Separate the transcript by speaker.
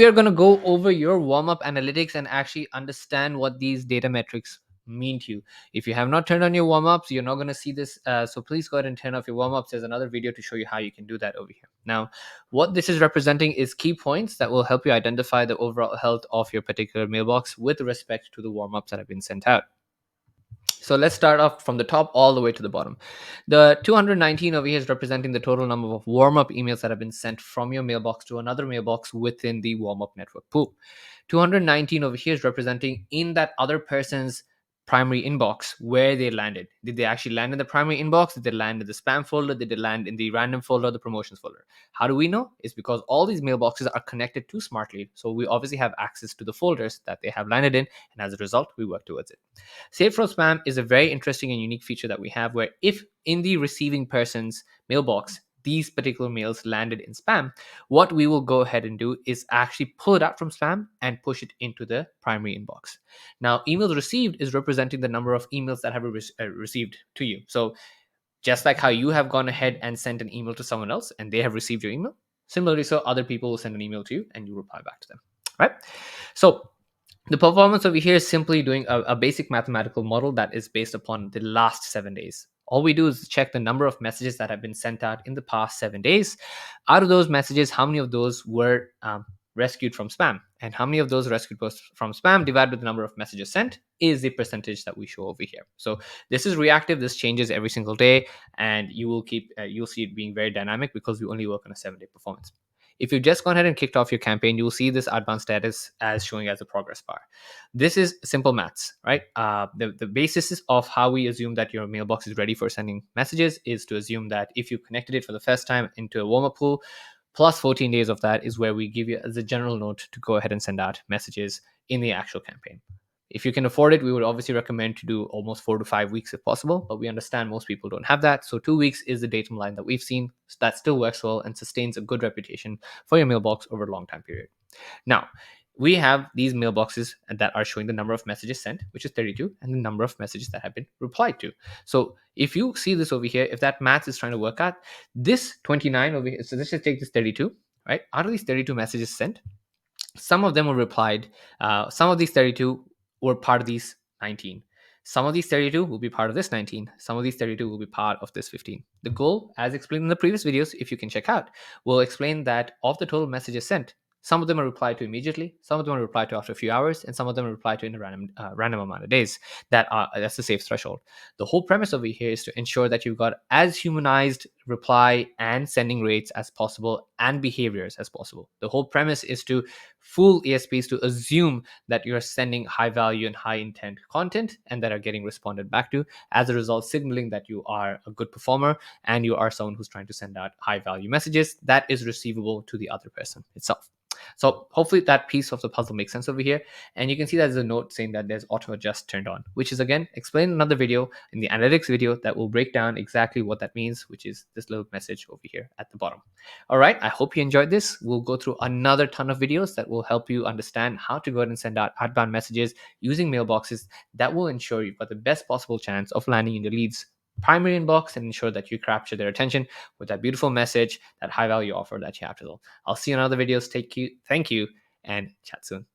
Speaker 1: We are going to go over your warm-up analytics and actually understand what these data metrics mean to you. If you have not turned on your warm-ups, you're not going to see this, so please go ahead and turn off your warm-ups. There's another video to show you how you can do that over here. Now, what this is representing is key points that will help you identify the overall health of your particular mailbox with respect to the warm-ups that have been sent out. So let's start off from the top all the way to the bottom. The 219 over here is representing the total number of warm-up emails that have been sent from your mailbox to another mailbox within the warm-up network pool. 219 over here is representing in that other person's primary inbox where they landed. Did they actually land in the primary inbox? Did they land in the spam folder? Did they land in the random folder or the promotions folder? How do we know? It's because all these mailboxes are connected to Smartly. So we obviously have access to the folders that they have landed in, and as a result, we work towards it. Save from spam is a very interesting and unique feature that we have where if in the receiving person's mailbox, these particular mails landed in spam, what we will go ahead and do is actually pull it out from spam and push it into the primary inbox. Now, emails received is representing the number of emails that have received to you. So just like how you have gone ahead and sent an email to someone else and they have received your email, similarly, so other people will send an email to you and you reply back to them, right? So the performance over here is simply doing a basic mathematical model that is based upon the last 7 days. All we do is check the number of messages that have been sent out in the past 7 days. Out of those messages, how many of those were rescued from spam? And how many of those rescued from spam divided by the number of messages sent is the percentage that we show over here. So this is reactive. This changes every single day, and you'll see it being very dynamic because we only work on a 7-day performance. If you've just gone ahead and kicked off your campaign, you'll see this advanced status as showing as a progress bar. This is simple maths, right? The basis of how we assume that your mailbox is ready for sending messages is to assume that if you connected it for the first time into a warm-up pool, plus 14 days of that is where we give you as a general note to go ahead and send out messages in the actual campaign. If you can afford it, we would obviously recommend to do almost 4 to 5 weeks if possible, but we understand most people don't have that. So 2 weeks is the datum line that we've seen. So that still works well and sustains a good reputation for your mailbox over a long time period. Now, we have these mailboxes that are showing the number of messages sent, which is 32, and the number of messages that have been replied to. So if you see this over here, if that math is trying to work out, this 29 over here, so let's just take this 32, right? Out of these 32 messages sent, some of them were replied. Some of these 32 were part of these 19. Some of these 32 will be part of this 19. Some of these 32 will be part of this 15. The goal, as explained in the previous videos, if you can check out, will explain that of the total messages sent, some of them are replied to immediately, some of them are replied to after a few hours, and some of them are replied to in a random amount of days. That's the safe threshold. The whole premise over here is to ensure that you've got as humanized reply and sending rates as possible and behaviors as possible. The whole premise is to fool ESPs to assume that you're sending high value and high intent content and that are getting responded back to, as a result signaling that you are a good performer and you are someone who's trying to send out high value messages that is receivable to the other person itself. So hopefully that piece of the puzzle makes sense over here. And you can see that there's a note saying that there's auto adjust turned on, which is again explained in another video, in the analytics video, that will break down exactly what that means, which is this little message over here at the bottom. All right, I hope you enjoyed this. We'll go through another ton of videos that will help you understand how to go ahead and send out outbound messages using mailboxes that will ensure you've got the best possible chance of landing in the lead's primary inbox and ensure that you capture their attention with that beautiful message, that high value offer that you have to do. I'll see you in other videos. Thank you, and chat soon.